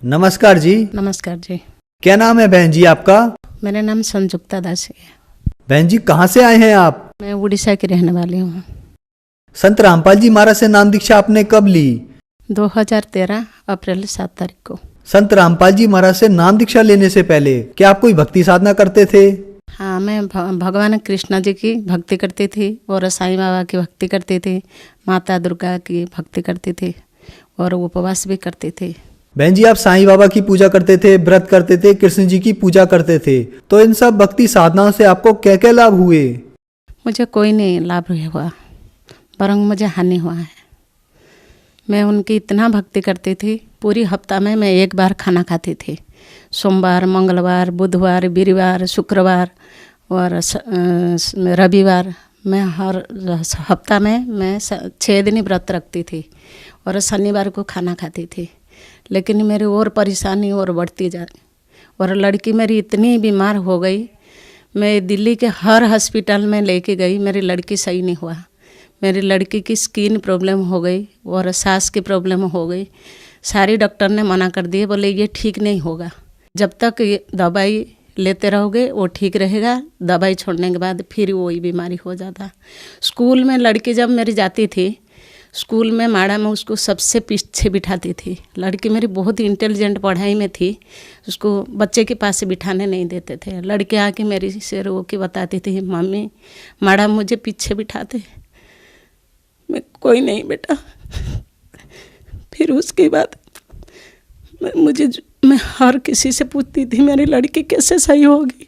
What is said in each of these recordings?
नमस्कार जी। नमस्कार जी। क्या नाम है बहन जी आपका? मेरा नाम संजुक्ता दास है। बहन जी कहाँ से आए हैं आप? मैं उड़ीसा की रहने वाली हूँ। संत रामपाल जी महाराज से नाम दीक्षा आपने कब ली? 2013 अप्रैल 7 तारीख को। संत रामपाल जी महाराज से नाम दीक्षा लेने से पहले क्या आप कोई भक्ति साधना करते थे? हाँ, मैं भगवान कृष्ण जी की भक्ति करती थी और साईं बाबा की भक्ति करती थी, माता दुर्गा की भक्ति करती थी और उपवास भी करती थी। बहन जी आप साईं बाबा की पूजा करते थे, व्रत करते थे, कृष्ण जी की पूजा करते थे, तो इन सब भक्ति साधनाओं से आपको क्या क्या लाभ हुए? मुझे कोई नहीं लाभ हुआ, बरंग मुझे हानि हुआ है। मैं उनकी इतना भक्ति करती थी, पूरी हफ्ता में मैं एक बार खाना खाती थी। सोमवार, मंगलवार, बुधवार, वीरवार, शुक्रवार और रविवार। मैं हर हफ्ता में मैं 6 दिन व्रत रखती थी और शनिवार को खाना खाती थी। लेकिन मेरी और परेशानी और बढ़ती जा रही और लड़की मेरी इतनी बीमार हो गई, मैं दिल्ली के हर हॉस्पिटल में लेके गई, मेरी लड़की सही नहीं हुआ। मेरी लड़की की स्किन प्रॉब्लम हो गई और सांस की प्रॉब्लम हो गई। सारी डॉक्टर ने मना कर दिए, बोले ये ठीक नहीं होगा, जब तक ये दवाई लेते रहोगे वो ठीक रहेगा, दवाई छोड़ने के बाद फिर वही बीमारी हो जाता। स्कूल में लड़की जब मेरी जाती थी, स्कूल में मैडम उसको सबसे पीछे बिठाती थी। लड़की मेरी बहुत इंटेलिजेंट पढ़ाई में थी, उसको बच्चे के पास बिठाने नहीं देते थे। लड़के आके मेरी से रो के बताती थी, मम्मी मैडम मुझे पीछे बिठाते। मैं कोई नहीं बेटा। फिर उसके बाद मैं हर किसी से पूछती थी मेरी लड़की कैसे सही होगी।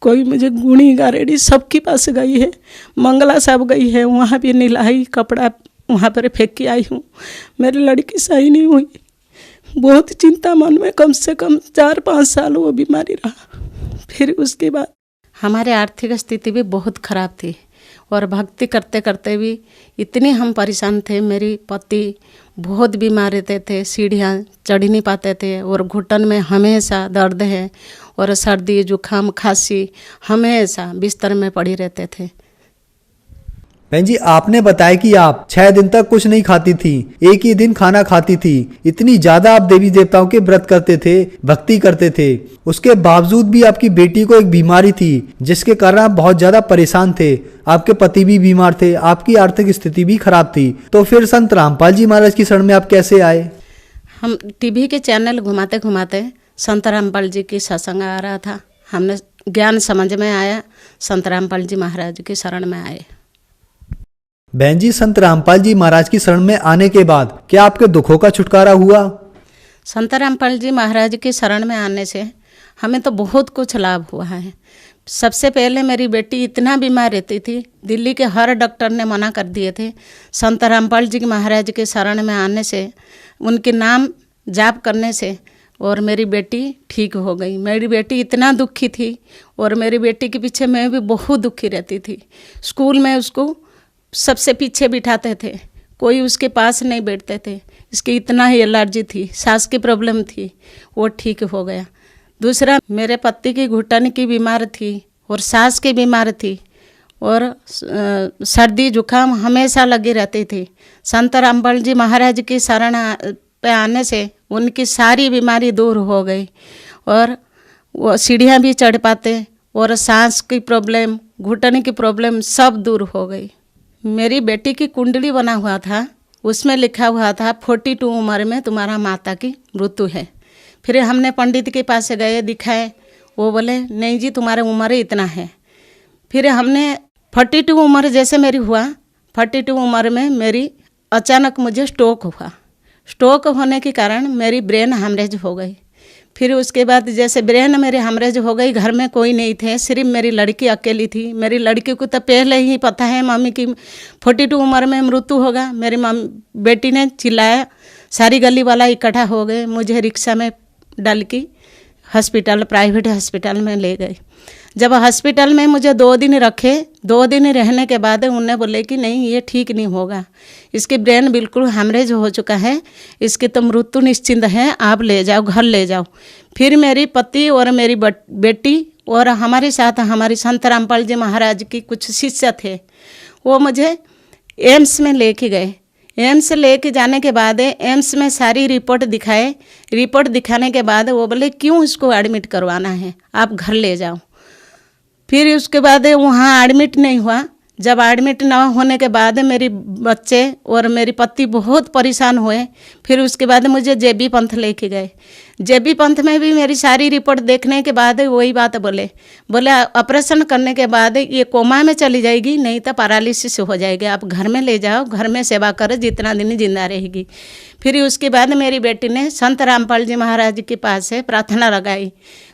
कोई मुझे गुणी गारेडी सबके पास गई है, मंगला साहब गई है, वहाँ भी नीलाई कपड़ा वहाँ पर फेंक के आई हूँ, मेरी लड़की सही नहीं हुई। बहुत चिंता मन में, कम से कम 4-5 साल वो बीमारी रहा। फिर उसके बाद हमारे आर्थिक स्थिति भी बहुत ख़राब थी और भक्ति करते करते भी इतने हम परेशान थे। मेरी पति बहुत बीमार रहते थे, सीढ़ियाँ चढ़ नहीं पाते थे और घुटन में हमेशा दर्द है और सर्दी जुकाम खांसी, हमेशा बिस्तर में पड़ी रहते थे। बहन जी आपने बताया कि आप 6 दिन तक कुछ नहीं खाती थी, एक ही दिन खाना खाती थी। इतनी ज्यादा आप देवी देवताओं के व्रत करते थे, भक्ति करते थे, उसके बावजूद भी आपकी बेटी को एक बीमारी थी जिसके कारण आप बहुत ज्यादा परेशान थे। आपके पति भी बीमार थे, आपकी आर्थिक स्थिति भी खराब थी। तो फिर संत रामपाल जी महाराज की शरण में आप कैसे आए? हम टीवी के चैनल घुमाते घुमाते संत रामपाल जी की सत्संग आ रहा था, हमने ज्ञान समझ में आया, संत रामपाल जी महाराज की शरण में आए। बहन जी संत रामपाल जी महाराज की शरण में आने के बाद क्या आपके दुखों का छुटकारा हुआ? संत रामपाल जी महाराज की शरण में आने से हमें तो बहुत कुछ लाभ हुआ है। सबसे पहले मेरी बेटी इतना बीमार रहती थी, दिल्ली के हर डॉक्टर ने मना कर दिए थे। संत रामपाल जी महाराज के शरण में आने से, उनके नाम जाप करने से और मेरी बेटी ठीक हो गई। मेरी बेटी इतना दुखी थी और मेरी बेटी के पीछे मैं भी बहुत दुखी रहती थी। स्कूल में उसको सबसे पीछे बिठाते थे, कोई उसके पास नहीं बैठते थे। इसकी इतना ही एलर्जी थी, सांस की प्रॉब्लम थी, वो ठीक हो गया। दूसरा, मेरे पति की घुटन की बीमार थी और सांस की बीमार थी और सर्दी जुकाम हमेशा लगी रहती थी। संत रामपाल जी महाराज की शरण पे आने से उनकी सारी बीमारी दूर हो गई और वो सीढ़ियाँ भी चढ़ पाते और सांस की प्रॉब्लम, घुटन की प्रॉब्लम सब दूर हो गई। मेरी बेटी की कुंडली बना हुआ था, उसमें लिखा हुआ था 42 उम्र में तुम्हारा माता की मृत्यु है। फिर हमने पंडित के पास गए, दिखाए, वो बोले नहीं जी तुम्हारा उम्र इतना है। फिर हमने 42 उम्र जैसे मेरी हुआ, 42 उम्र में मेरी अचानक मुझे स्ट्रोक हुआ। स्ट्रोक होने के कारण मेरी ब्रेन हैमरेज हो गई। फिर उसके बाद जैसे ब्रेन मेरे हैमरेज हो गई, घर में कोई नहीं थे, सिर्फ मेरी लड़की अकेली थी। मेरी लड़की को तो पहले ही पता है मम्मी की 42 उम्र में मृत्यु होगा। मेरी बेटी ने चिल्लाया, सारी गली वाला इकट्ठा हो गए, मुझे रिक्शा में डाल के हॉस्पिटल, प्राइवेट हॉस्पिटल में ले गए। जब हॉस्पिटल में मुझे 2 दिन रखे, 2 दिन रहने के बाद उन्हें बोले कि नहीं ये ठीक नहीं होगा, इसकी ब्रेन बिल्कुल हैमरेज हो चुका है, इसकी तो मृत्यु निश्चिंत है, आप ले जाओ, घर ले जाओ। फिर मेरी पति और मेरी बेटी और हमारे साथ हमारी संत रामपाल जी महाराज की कुछ शिष्य थे, वो मुझे एम्स में लेके गए। एम्स लेके जाने के बाद एम्स में सारी रिपोर्ट दिखाए। रिपोर्ट दिखाने के बाद वो बोले क्यों इसको एडमिट करवाना है, आप घर ले जाओ। फिर उसके बाद वहाँ एडमिट नहीं हुआ। जब एडमिट ना होने के बाद मेरी बच्चे और मेरी पति बहुत परेशान हुए। फिर उसके बाद मुझे जेबी पंथ लेके गए। जेबी पंथ में भी मेरी सारी रिपोर्ट देखने के बाद वही बात बोले ऑपरेशन करने के बाद ये कोमा में चली जाएगी, नहीं तो पैरालिसिस हो जाएगी, आप घर में ले जाओ, घर में सेवा करो, जितना दिन जिंदा रहेगी। फिर उसके बाद मेरी बेटी ने संत रामपाल जी महाराज के पास से प्रार्थना लगाई,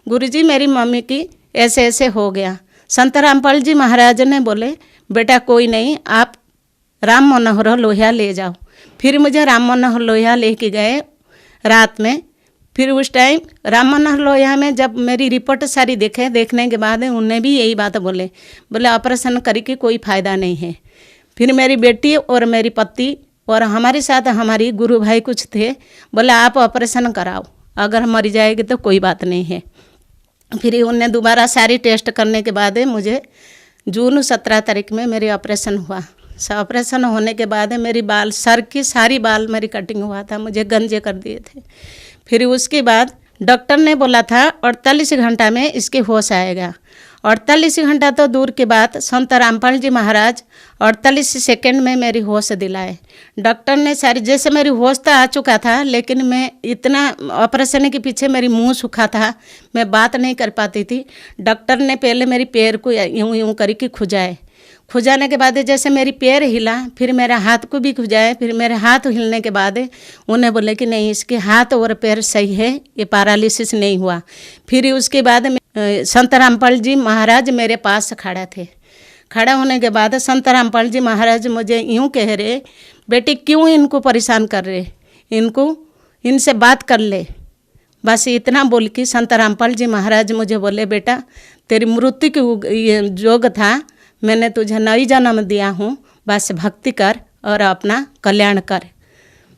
गुरुजी मेरी मम्मी की ऐसे ऐसे हो गया। संत रामपाल जी महाराज ने बोले बेटा कोई नहीं, आप राम मनोहर लोहिया ले जाओ। फिर मुझे राम मनोहर लोहिया लेके गए रात में। फिर उस टाइम राम मनोहर लोहिया में जब मेरी रिपोर्ट सारी देखने के बाद उन्हें भी यही बात बोले ऑपरेशन करके कोई फ़ायदा नहीं है। फिर मेरी बेटी और मेरी पति और हमारे साथ हमारी गुरु भाई कुछ थे, बोले आप ऑपरेशन कराओ, अगर मर जाएगी तो कोई बात नहीं है। फिर उन्हें दोबारा सारी टेस्ट करने के बाद मुझे जून 17 तारीख में मेरी ऑपरेशन हुआ। ऑपरेशन होने के बाद मेरी बाल सर की सारी बाल मेरी कटिंग हुआ था, मुझे गंजे कर दिए थे। फिर उसके बाद डॉक्टर ने बोला था 48 घंटा में इसके होश आएगा। 48 घंटा तो दूर की बात, संत रामपाल जी महाराज 48 सेकंड में मेरी होश दिलाए। डॉक्टर ने सारी, जैसे मेरी होश तो आ चुका था, लेकिन मैं इतना ऑपरेशन के पीछे मेरी मुंह सूखा था, मैं बात नहीं कर पाती थी। डॉक्टर ने पहले मेरी पैर को यूँ यूँ करके खुजाने के बाद जैसे मेरी पैर हिला, फिर मेरा हाथ को भी खुजाए। फिर मेरे हाथ हिलने के बाद उन्हें बोले कि नहीं, इसके हाथ और पैर सही है, ये पैरालिसिस नहीं हुआ। फिर उसके बाद संत रामपाल जी महाराज मेरे पास खड़ा थे। खड़ा होने के बाद संत रामपाल जी महाराज मुझे यूँ कह रहे, बेटी क्यों इनको परेशान कर रहे, इनसे बात कर ले। बस इतना बोल के संत रामपाल जी महाराज मुझे बोले बेटा तेरी मृत्यु की योग था, मैंने तुझे नई जन्म दिया हूँ, बस भक्ति कर और अपना कल्याण कर।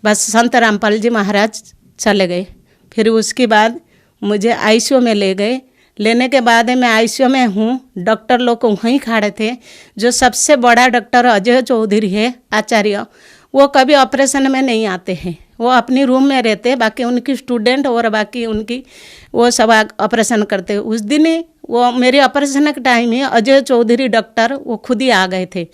बस संत रामपाल जी महाराज चले गए। फिर उसके बाद मुझे आईसीयू में ले गए। लेने के बाद मैं आईसीयू में हूँ, डॉक्टर लोग वहीं खड़े थे। जो सबसे बड़ा डॉक्टर अजय चौधरी है आचार्य, वो कभी ऑपरेशन में नहीं आते हैं, वो अपनी रूम में रहते, बाकी उनकी स्टूडेंट और बाकी उनकी वो सब ऑपरेशन करते। उस दिन वो मेरे ऑपरेशन के टाइम ही अजय चौधरी डॉक्टर वो खुद ही आ गए थे।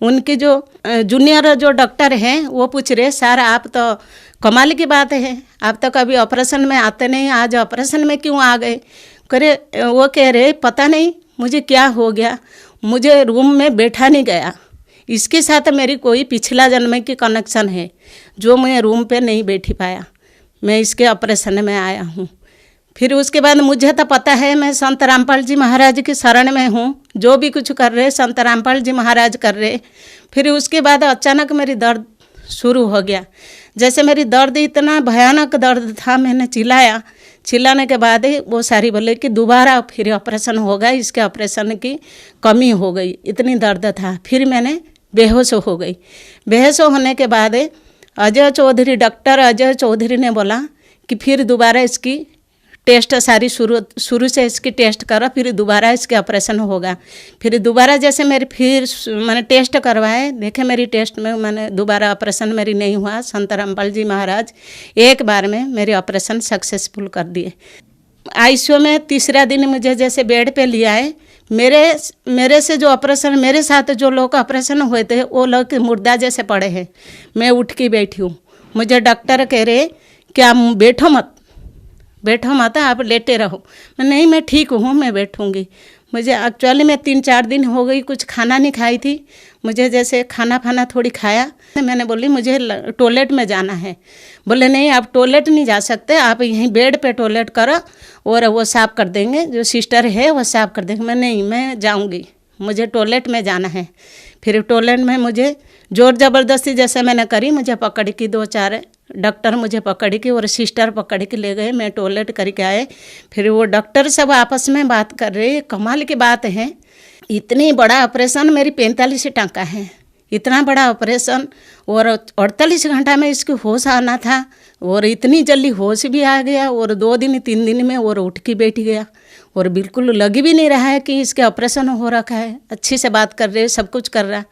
उनके जो जूनियर जो डॉक्टर हैं वो पूछ रहे, सर आप तो कमाल की बात है, आप तो कभी ऑपरेशन में आते नहीं, आज ऑपरेशन में क्यों आ गए। वो कह रहे पता नहीं मुझे क्या हो गया, मुझे रूम में बैठा नहीं गया, इसके साथ मेरी कोई पिछला जन्म की कनेक्शन है जो मैं रूम पे नहीं बैठी पाया, मैं इसके ऑपरेशन में आया हूँ। फिर उसके बाद मुझे तो पता है मैं संत रामपाल जी महाराज की शरण में हूँ, जो भी कुछ कर रहे संत रामपाल जी महाराज कर रहे। फिर उसके बाद अचानक मेरी दर्द शुरू हो गया। जैसे मेरी दर्द इतना भयानक दर्द था, मैंने चिल्लाने के बाद वो सारी बोले कि दोबारा फिर ऑपरेशन होगा, इसके ऑपरेशन की कमी हो गई, इतनी दर्द था। फिर मैंने बेहोश हो गई। बेहोश होने के बाद डॉक्टर अजय चौधरी ने बोला कि फिर दोबारा इसकी टेस्ट सारी शुरू से इसकी टेस्ट करो, फिर दोबारा इसके ऑपरेशन होगा। फिर दोबारा जैसे मैंने टेस्ट करवाए, देखे मेरी टेस्ट में मैंने दोबारा ऑपरेशन मेरी नहीं हुआ। संत रामपाल जी महाराज एक बार में मेरे ऑपरेशन सक्सेसफुल कर दिए। आईसीयू में तीसरा दिन मुझे जैसे बेड पे लिया है, मेरे से जो ऑपरेशन, मेरे साथ जो लोग ऑपरेशन हुए थे वो लोग मुर्दा जैसे पड़े हैं। मैं उठ के बैठी हूँ, मुझे डॉक्टर कह रहे क्या बैठो मत, आप लेटे रहो। नहीं मैं ठीक हूँ, मैं बैठूँगी। मुझे एक्चुअली मैं 3-4 दिन हो गई कुछ खाना नहीं खाई थी। मुझे जैसे खाना थोड़ी खाया, मैंने बोली मुझे टॉयलेट में जाना है। बोले नहीं आप टॉयलेट नहीं जा सकते, आप यहीं बेड पे टॉयलेट करो और वो साफ़ कर देंगे, जो सिस्टर है वो साफ़ कर देंगे। मैं जाऊँगी, मुझे टॉयलेट में जाना है। फिर टॉयलेट में मुझे ज़ोर ज़बरदस्ती जैसे मैंने करी, मुझे पकड़ के 2-4 डॉक्टर मुझे पकड़ के और सिस्टर पकड़ के ले गए। मैं टॉयलेट करके आए। फिर वो डॉक्टर सब आपस में बात कर रहे, कमाल की बात है, इतनी बड़ा ऑपरेशन मेरी 45 टाँका है, इतना बड़ा ऑपरेशन और 48 घंटा में इसकी होश आना था और इतनी जल्दी होश भी आ गया और 2-3 दिन में और उठ के बैठ गया और बिल्कुल लग भी नहीं रहा है कि इसके ऑपरेशन हो रखा है। अच्छी से बात कर रहे, सब कुछ कर रहा।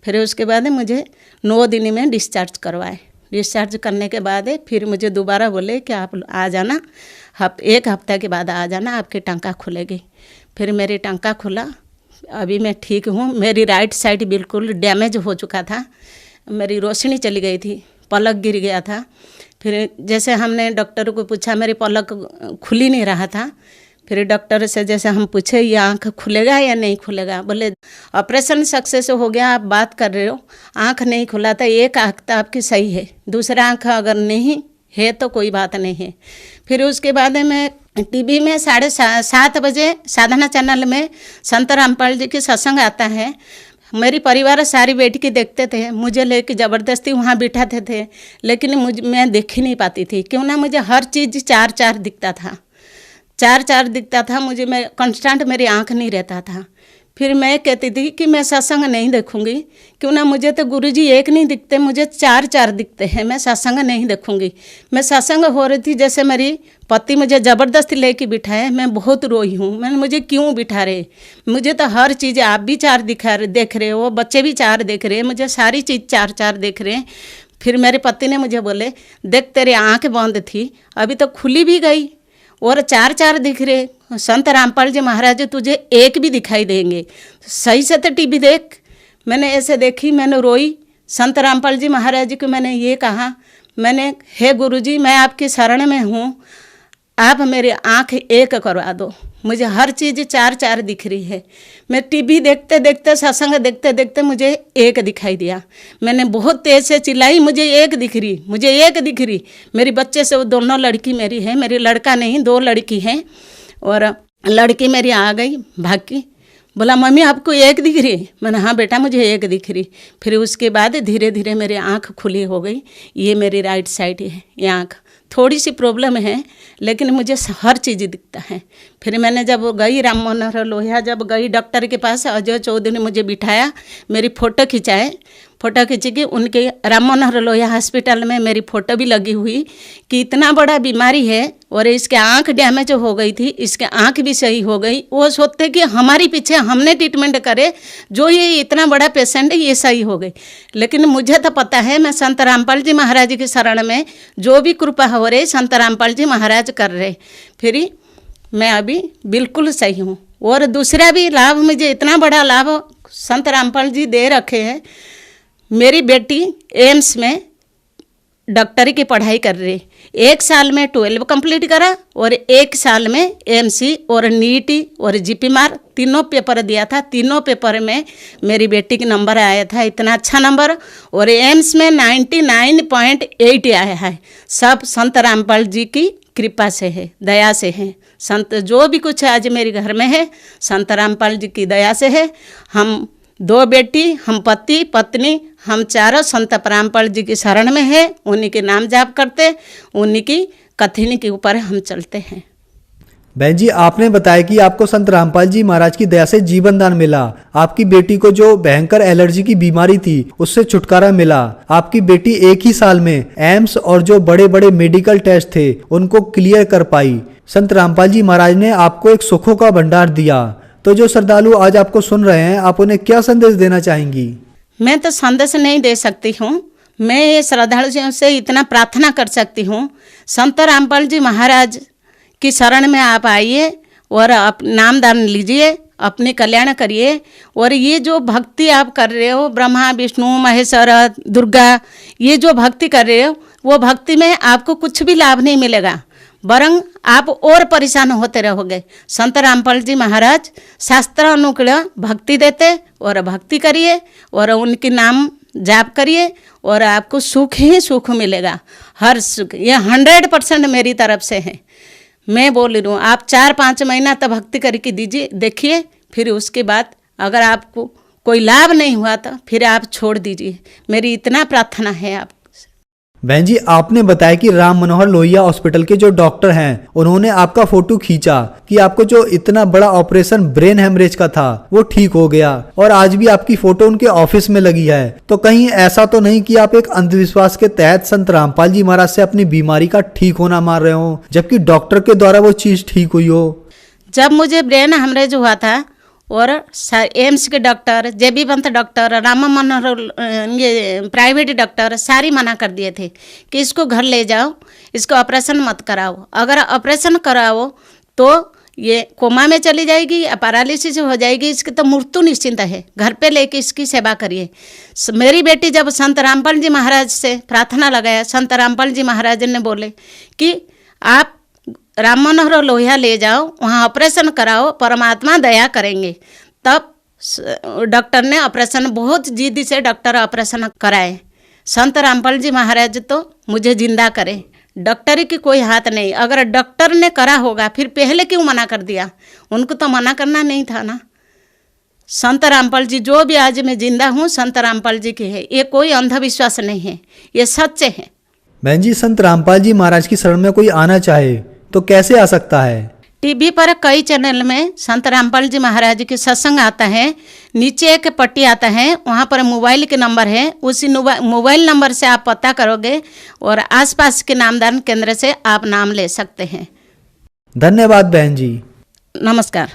फिर उसके बाद मुझे 9 दिन में डिस्चार्ज करवाए। डिस्चार्ज करने के बाद फिर मुझे दोबारा बोले कि आप आ जाना, 1 हफ्ते के बाद आ जाना, आपकी टंका खुलेगी। फिर मेरी टंका खुला, अभी मैं ठीक हूँ। मेरी राइट साइड बिल्कुल डैमेज हो चुका था, मेरी रोशनी चली गई थी, पलक गिर गया था। फिर जैसे हमने डॉक्टर को पूछा, मेरी पलक खुल ही नहीं रहा था। फिर डॉक्टर से जैसे हम पूछे ये आँख खुलेगा या नहीं खुलेगा, बोले ऑपरेशन सक्सेस हो गया, आप बात कर रहे हो, आँख नहीं खुला था, एक आँख तो आपकी सही है, दूसरा आँख अगर नहीं है तो कोई बात नहीं है। फिर उसके बाद मैं टीवी में 7:30 बजे साधना चैनल में संत रामपाल जी की सत्संग आता है। मेरी परिवार सारी बैठ के देखते थे, मुझे लेके ज़बरदस्ती वहाँ बिठाते थे, लेकिन मैं देख ही नहीं पाती थी, क्यों ना मुझे हर चीज़ 4-4 दिखता था, 4-4 दिखता था मुझे, मैं कांस्टेंट मेरी आँख नहीं रहता था। फिर मैं कहती थी कि मैं सत्संग नहीं देखूंगी, क्यों ना मुझे तो गुरुजी एक नहीं दिखते, मुझे 4-4 दिखते हैं, मैं सत्संग नहीं देखूंगी। मैं सत्संग हो रही थी, जैसे मेरी पति मुझे ज़बरदस्ती लेके बिठाए, मैं बहुत रोई हूँ। मैंने मुझे क्यों बिठा रहे, मुझे तो हर चीज़ आप भी 4 देख रहे हो, बच्चे भी 4 देख रहे हैं, मुझे सारी चीज़ 4-4 देख रहे हैं। फिर मेरे पति ने मुझे बोले, देख तेरी आँख बंद थी, अभी तो खुली भी गई और 4-4 दिख रहे, संत रामपाल जी महाराज तुझे एक भी दिखाई देंगे, सही से तो टीवी देख। मैंने ऐसे देखी, मैंने रोई। संत रामपाल जी महाराज को मैंने ये कहा, मैंने हे गुरुजी मैं आपकी शरण में हूँ, आप मेरी आँख एक करवा दो, मुझे हर चीज़ 4-4 दिख रही है। मैं टीवी देखते देखते सत्संग देखते देखते मुझे एक दिखाई दिया, मैंने बहुत तेज से चिल्लाई, मुझे एक दिख रही, मुझे एक दिख रही। मेरी बच्चे से वो दोनों लड़की मेरी है, मेरी लड़का नहीं, 2 लड़की हैं। और लड़की मेरी आ गई भाग की, बोला मम्मी आपको एक दिख रही। मैंने हाँ बेटा मुझे एक दिख रही। फिर उसके बाद धीरे धीरे मेरी आँख खुली हो गई। ये मेरी राइट साइड है, ये आँख थोड़ी सी प्रॉब्लम है, लेकिन मुझे हर चीज़ दिखता है। फिर मैंने जब गई राम मनोहर लोहिया, जब गई डॉक्टर के पास, अजय चौधरी ने मुझे बिठाया, मेरी फ़ोटो खिंचाए, फ़ोटो खींची कि उनके राम मनोहर लोहिया हॉस्पिटल में मेरी फ़ोटो भी लगी हुई कि इतना बड़ा बीमारी है और इसके आँख डैमेज हो गई थी, इसके आँख भी सही हो गई। वो सोचते कि हमारी पीछे हमने ट्रीटमेंट करे, जो ये इतना बड़ा पेशेंट है ये सही हो गई। लेकिन मुझे तो पता है मैं संत रामपाल जी महाराज की शरण में जो भी कृपा हो रही संत रामपाल जी महाराज कर रहे, फिर मैं अभी बिल्कुल सही हूँ। और दूसरा भी लाभ, मुझे इतना बड़ा लाभ संत रामपाल जी दे रखे हैं। मेरी बेटी एम्स में डॉक्टरी की पढ़ाई कर रही, 1 साल में 12 कंप्लीट करा और 1 साल में एमसी और नीटी और जीपीमार तीनों पेपर दिया था। तीनों पेपर में मेरी बेटी का नंबर आया था, इतना अच्छा नंबर, और एम्स में 99.8 आया है। सब संत रामपाल जी की कृपा से है, दया से है। संत जो भी कुछ आज मेरे घर में है संत रामपाल जी की दया से है। हम 2 बेटी, हम पति पत्नी, हम चारों संत रामपाल जी की शरण में है, उन्हीं के नाम जाप करते, उन्हीं की कथनी के ऊपर हम चलते हैं। बहन जी, आपने बताया कि आपको संत रामपाल जी महाराज की दया से जीवन दान मिला, आपकी बेटी को जो भयंकर एलर्जी की बीमारी थी उससे छुटकारा मिला, आपकी बेटी 1 ही साल में एम्स और जो बड़े बड़े मेडिकल टेस्ट थे उनको क्लियर कर पाई। संत रामपाल जी महाराज ने आपको एक सुखों का भंडार दिया। तो जो श्रद्धालु आज आपको सुन रहे हैं, आप उन्हें क्या संदेश देना चाहेंगी? मैं तो संदेश नहीं दे सकती हूँ, मैं ये श्रद्धालुओं से इतना प्रार्थना कर सकती हूँ, संत रामपाल जी महाराज की शरण में आप आइए और आप नाम दान लीजिए, अपने कल्याण करिए। और ये जो भक्ति आप कर रहे हो, ब्रह्मा विष्णु महेश्वर दुर्गा, ये जो भक्ति कर रहे हो, वो भक्ति में आपको कुछ भी लाभ नहीं मिलेगा, वरं आप और परेशान होते रहोगे। संत रामपाल जी महाराज शास्त्र अनुकूल भक्ति देते, और भक्ति करिए और उनके नाम जाप करिए और आपको सुख ही सुख मिलेगा, हर सुख। ये 100% मेरी तरफ से है, मैं बोल रही हूँ। आप 4-5 महीना तक भक्ति करके दीजिए, देखिए, फिर उसके बाद अगर आपको कोई लाभ नहीं हुआ तो फिर आप छोड़ दीजिए। मेरी इतना प्रार्थना है आप। बहन जी, आपने बताया कि राम मनोहर लोहिया हॉस्पिटल के जो डॉक्टर हैं उन्होंने आपका फोटो खींचा कि आपको जो इतना बड़ा ऑपरेशन ब्रेन हेमरेज का था वो ठीक हो गया, और आज भी आपकी फोटो उनके ऑफिस में लगी है। तो कहीं ऐसा तो नहीं कि आप एक अंधविश्वास के तहत संत रामपाल जी महाराज से अपनी बीमारी का ठीक होना मान रहे हो, जबकि डॉक्टर के द्वारा वो चीज ठीक हुई हो? जब मुझे ब्रेन हेमरेज हुआ था और एम्स के डॉक्टर, जेबी पंत डॉक्टर, राम मनोहर ये प्राइवेट डॉक्टर सारी मना कर दिए थे कि इसको घर ले जाओ, इसको ऑपरेशन मत कराओ। अगर ऑपरेशन कराओ तो ये कोमा में चली जाएगी या पैरालिसिस हो जाएगी, इसकी तो मृत्यु निश्चिंत है। घर पे लेके इसकी सेवा करिए। मेरी बेटी जब संत रामपाल जी महाराज से प्रार्थना लगाया, संत रामपाल जी महाराज ने बोले कि आप राम मनोहर लोहिया ले जाओ, वहाँ ऑपरेशन कराओ, परमात्मा दया करेंगे। तब डॉक्टर ने ऑपरेशन, बहुत जिद्दी से डॉक्टर ऑपरेशन कराए। संत रामपाल जी महाराज तो मुझे जिंदा करे, डॉक्टरी की कोई हाथ नहीं। अगर डॉक्टर ने करा होगा फिर पहले क्यों मना कर दिया? उनको तो मना करना नहीं था ना। संत रामपाल जी, जो भी आज मैं जिंदा हूँ संत रामपाल जी की है, ये कोई अंधविश्वास नहीं है, ये सच्चे हैं। बहन जी, संत रामपाल जी महाराज की शरण में कोई आना चाहे तो कैसे आ सकता है? टीवी पर कई चैनल में संत रामपाल जी महाराज के सत्संग आता है, नीचे एक पट्टी आता है, वहाँ पर मोबाइल के नंबर है, उसी मोबाइल नंबर से आप पता करोगे और आसपास के नामदान केंद्र से आप नाम ले सकते हैं। धन्यवाद बहन जी। नमस्कार।